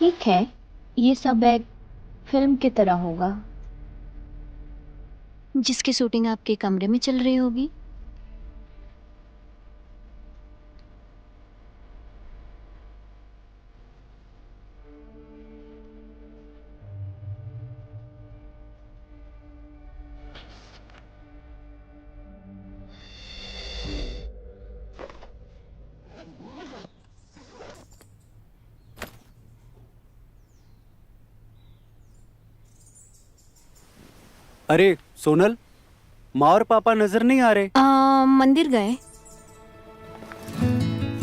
ठीक है, ये सब एक फिल्म की तरह होगा। जिसकी शूटिंग आपके कमरे में चल रही होगी। अरे सोनल, माँ और पापा नजर नहीं आ रहे। मंदिर गए।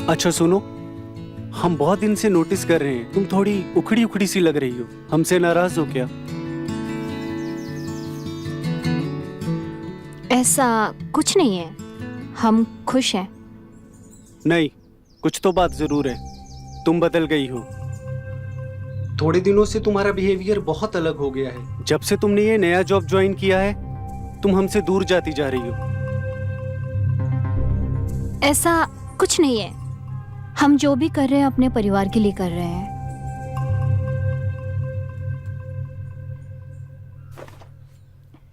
अच्छा सुनो, हम बहुत दिन से नोटिस कर रहे हैं तुम थोड़ी उखड़ी उखड़ी सी लग रही हो। हमसे नाराज हो क्या? ऐसा कुछ नहीं है, हम खुश हैं। नहीं, कुछ तो बात जरूर है। तुम बदल गई हो। थोड़े दिनों से तुम्हारा बिहेवियर बहुत अलग हो गया है। जब से तुमने ये नया जॉब ज्वाइन किया है, तुम हमसे दूर जाती जा रही हो। ऐसा कुछ नहीं है, हम जो भी कर रहे हैं अपने परिवार के लिए कर रहे हैं।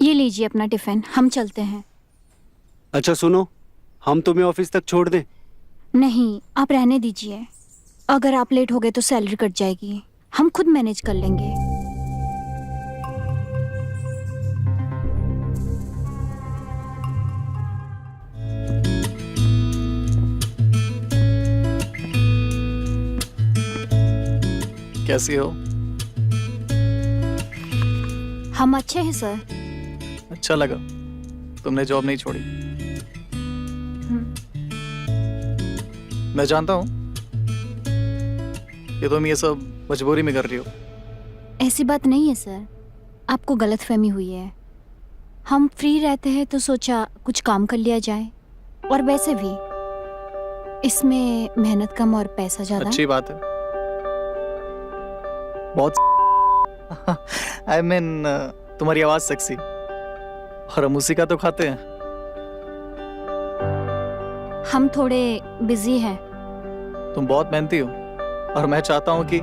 ये लीजिए अपना टिफिन, हम चलते हैं। अच्छा सुनो, हम तुम्हें ऑफिस तक छोड़ दें? नहीं, आप रहने दीजिए। अगर आप लेट हो गए तो सैलरी कट जाएगी, हम खुद मैनेज कर लेंगे। कैसी हो? हम अच्छे हैं सर। अच्छा लगा तुमने जॉब नहीं छोड़ी। मैं जानता हूँ कि तुम ये सब मजबूरी में कर रही हो। ऐसी बात नहीं है सर, आपको गलतफहमी हुई है। हम फ्री रहते हैं तो सोचा कुछ काम कर लिया जाए, और वैसे भी इसमें मेहनत कम और पैसा ज्यादा। अच्छी बात है, बहुत आई मीन तुम्हारी आवाज सेक्सी, और हम उसी का तो खाते हैं। हम थोड़े बिजी हैं। तुम बहुत मेहनती हो, और मैं चाहता हूँ कि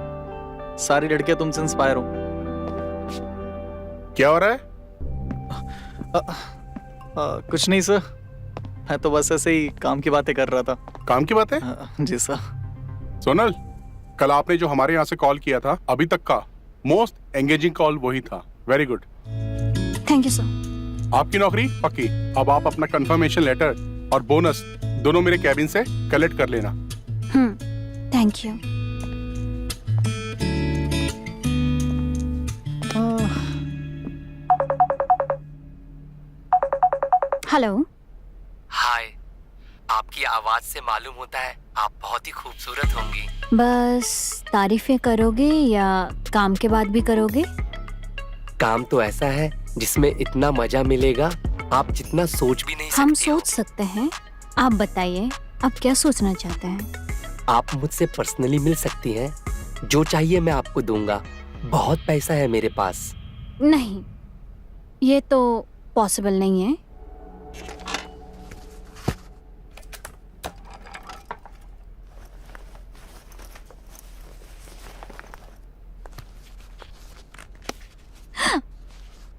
सारी लड़कियां तुमसे इंस्पायर हो। क्या हो रहा है? कुछ नहीं सर, मैं तो बस ऐसे ही काम की बातें कर रहा था। काम की बात है? जी सर। सोनल, कल आपने जो हमारे यहाँ से कॉल किया था, अभी तक का मोस्ट एंगेजिंग कॉल वही था। Very good. Thank you sir. आपकी नौकरी पक्की। अब आप अपना कंफर्मेशन लेटर और बोनस दोनों मेरे कैबिन से कलेक्ट कर लेना। Thank you. हेलो। हाय, आपकी आवाज से मालूम होता है आप बहुत ही खूबसूरत होंगी। बस तारीफें करोगे या काम के बाद भी करोगे? काम तो ऐसा है जिसमें इतना मजा मिलेगा आप जितना सोच भी नहीं सकती हम हो। सोच सकते हैं, आप बताइए आप क्या सोचना चाहते हैं? आप मुझसे पर्सनली मिल सकती हैं, जो चाहिए मैं आपको दूंगा। बहुत पैसा है मेरे पास। नहीं, ये तो पॉसिबल नहीं है।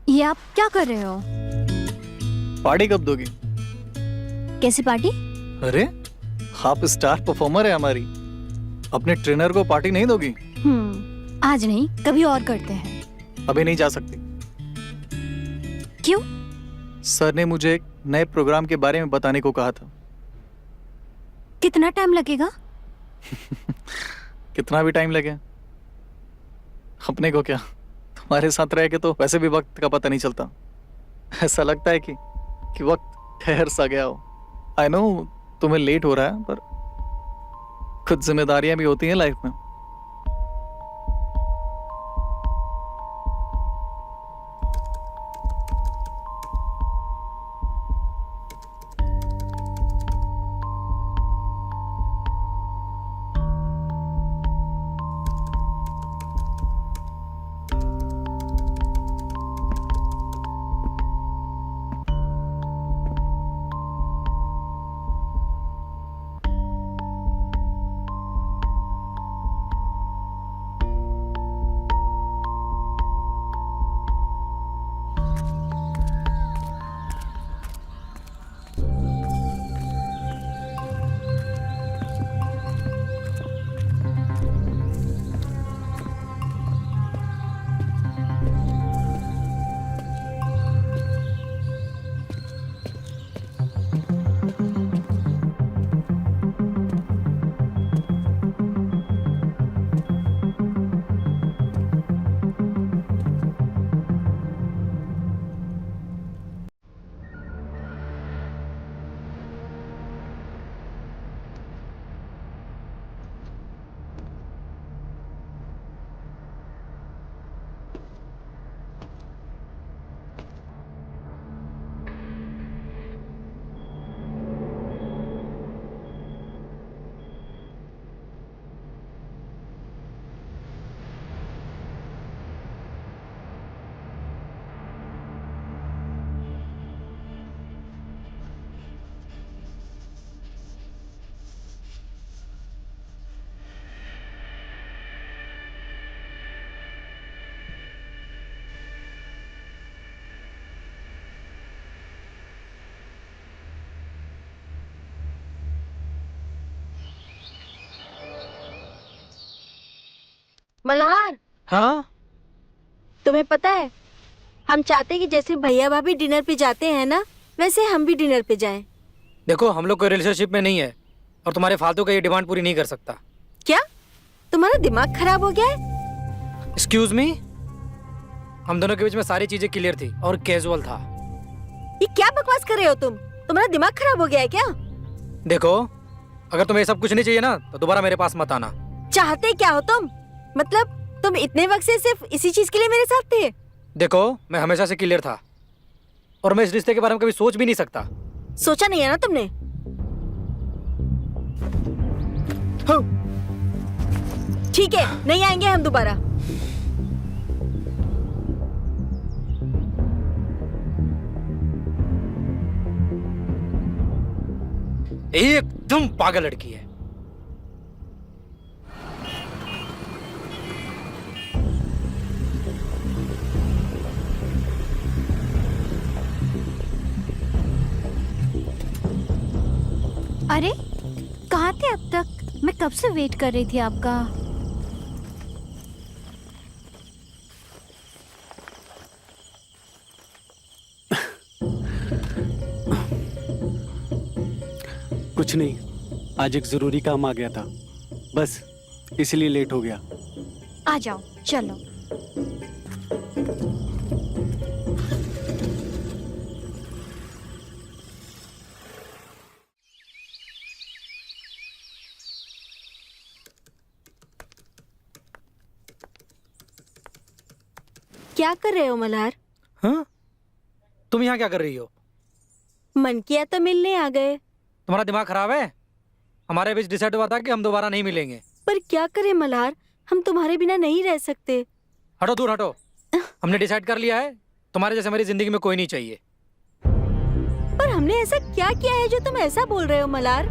ये आप क्या कर रहे हो? पार्टी कब दोगी? कैसी पार्टी? अरे आप स्टार परफॉर्मर है हमारी, अपने ट्रेनर को पार्टी नहीं दोगी? आज नहीं, कभी और करते हैं। अभी नहीं जा सकती। क्यों? सर ने मुझे एक नए प्रोग्राम के बारे में बताने को कहा था। कितना टाइम लगेगा? कितना भी टाइम लगे, अपने को क्या, तुम्हारे साथ रह के तो वैसे भी वक्त का पता नहीं चलता। ऐसा लगता है कि वक्त ठहर सा गया हो। आई नो तुम्हें लेट हो रहा है, पर कुछ जिम्मेदारियां भी होती हैं लाइफ में। मल्हार, हाँ तुम्हें पता है हम चाहते हैं कि जैसे भैया भाभी डिनर पे जाते हैं ना, वैसे हम भी डिनर पे जाएं। देखो हम लोग कोई रिलेशनशिप में नहीं है और तुम्हारे फालतू का ये डिमांड पूरी नहीं कर सकता। क्या तुम्हारा दिमाग खराब हो गया है? एक्सक्यूज मी, हम दोनों के बीच में सारी चीजें क्लियर थी और कैजुअल था। ये क्या बकवास कर रहे हो तुम? तुम्हारा दिमाग खराब हो गया है क्या? देखो अगर तुम्हें ये सब कुछ नहीं चाहिए ना तो दोबारा मेरे पास मत आना। चाहते क्या हो तुम? मतलब तुम इतने वक्त से सिर्फ इसी चीज के लिए मेरे साथ थे? देखो मैं हमेशा से क्लियर था और मैं इस रिश्ते के बारे में कभी सोच भी नहीं सकता। सोचा नहीं है ना तुमने? ठीक है, नहीं आएंगे हम दोबारा। एकदम पागल लड़की है। अरे कहाँ थे अब तक? मैं कब से वेट कर रही थी आपका। कुछ नहीं, आज एक जरूरी काम आ गया था, बस इसलिए लेट हो गया। आ जाओ चलो। क्या कर रहे हो मल्हार? हाँ तुम यहाँ क्या कर रही हो? मन किया तो मिलने आ गए। तुम्हारा दिमाग खराब है? हमारे बीच डिसाइड हुआ था कि हम दोबारा नहीं मिलेंगे। पर क्या करें मल्हार, हम तुम्हारे बिना नहीं रह सकते। हटो दूर हटो। हमने डिसाइड कर लिया है तुम्हारे जैसे मेरी जिंदगी में कोई नहीं चाहिए। पर हमने ऐसा क्या किया है जो तुम ऐसा बोल रहे हो मल्हार?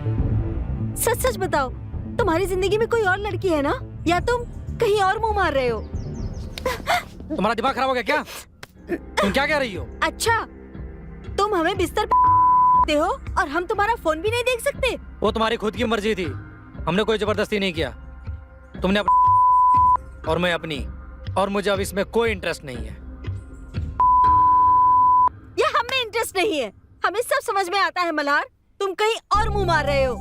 सच सच बताओ, तुम्हारी जिंदगी में कोई और लड़की है ना, या तुम कहीं और मुंह मार रहे हो? तुम्हारा दिमाग खराब हो गया क्या? तुम क्या कह रही हो? अच्छा, तुम हमें बिस्तर पे हो और हम तुम्हारा फोन भी नहीं देख सकते? वो तुम्हारी खुद की मर्जी थी, हमने कोई जबरदस्ती नहीं किया। तुमने और मैं अपनी, और मुझे अब इसमें कोई इंटरेस्ट नहीं है। ये हमें इंटरेस्ट नहीं है, हमें सब समझ में आता है मल्हार, तुम कहीं और मुंह मार रहे हो।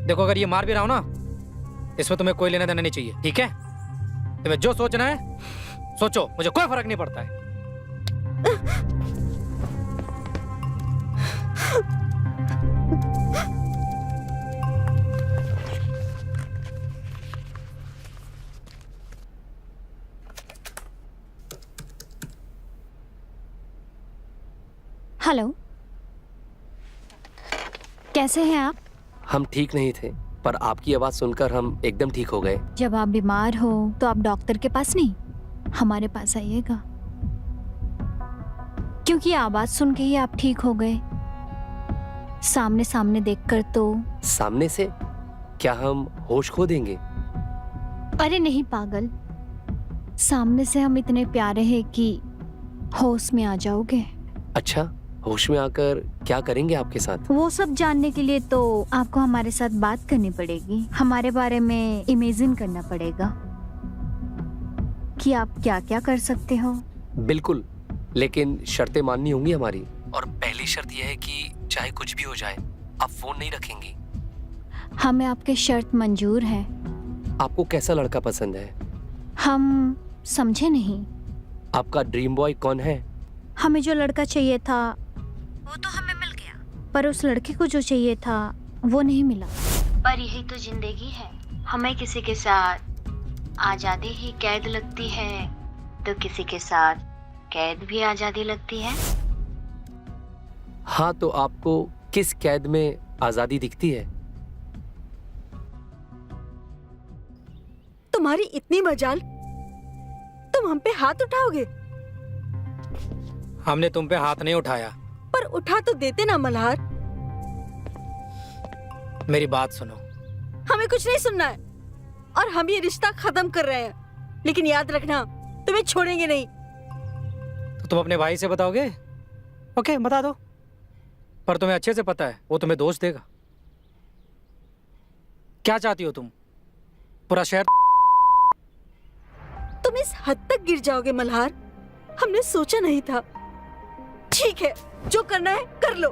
देखो अगर ये मार भी रहा हो ना, इसमें तुम्हें कोई लेना देना नहीं चाहिए, ठीक है? तुम्हें जो सोचना है सोचो, मुझे कोई फर्क नहीं पड़ता है। हेलो, कैसे हैं आप? हम ठीक नहीं थे, पर आपकी आवाज सुनकर हम एकदम ठीक हो गए। जब आप बीमार हो तो आप डॉक्टर के पास नहीं, हमारे पास आइएगा, क्योंकि आवाज सुन के ही आप ठीक हो गए। सामने सामने देखकर तो। सामने से? क्या हम होश खो देंगे? अरे नहीं पागल, सामने से हम इतने प्यारे हैं कि होश में आ जाओगे। अच्छा, होश में आकर क्या करेंगे आपके साथ? वो सब जानने के लिए तो आपको हमारे साथ बात करनी पड़ेगी, हमारे बारे में इमेजिन करना पड़ेगा कि आप क्या क्या कर सकते हो। बिल्कुल, लेकिन शर्तें माननी होंगी हमारी। और पहली शर्त यह है कि चाहे कुछ भी हो जाए आप फोन नहीं रखेंगी। हमें आपके शर्त मंजूर है। आपको कैसा लड़का पसंद है? हम समझे नहीं। आपका ड्रीम बॉय कौन है? हमें जो लड़का चाहिए था वो तो हमें मिल गया, पर उस लड़के को जो चाहिए था वो नहीं मिला। पर यही तो जिंदगी है, हमें किसी के साथ आजादी ही कैद लगती है तो किसी के साथ कैद भी आजादी लगती है। हाँ, तो आपको किस कैद में आजादी दिखती है? तुम्हारी इतनी मजाल, तुम हम पे हाथ उठाओगे? हमने तुम पे हाथ नहीं उठाया। पर उठा तो देते ना मल्हार। मेरी बात सुनो। हमें कुछ नहीं सुनना है और हम ये रिश्ता खत्म कर रहे हैं, लेकिन याद रखना तुम्हें छोड़ेंगे नहीं। तो तुम अपने भाई से बताओगे? ओके, बता दो, पर तुम्हें अच्छे से पता है वो तुम्हें दोष देगा। क्या चाहती हो तुम? पूरा शहर। तुम इस हद तक गिर जाओगे मल्हार, हमने सोचा नहीं था। ठीक है, जो करना है कर लो।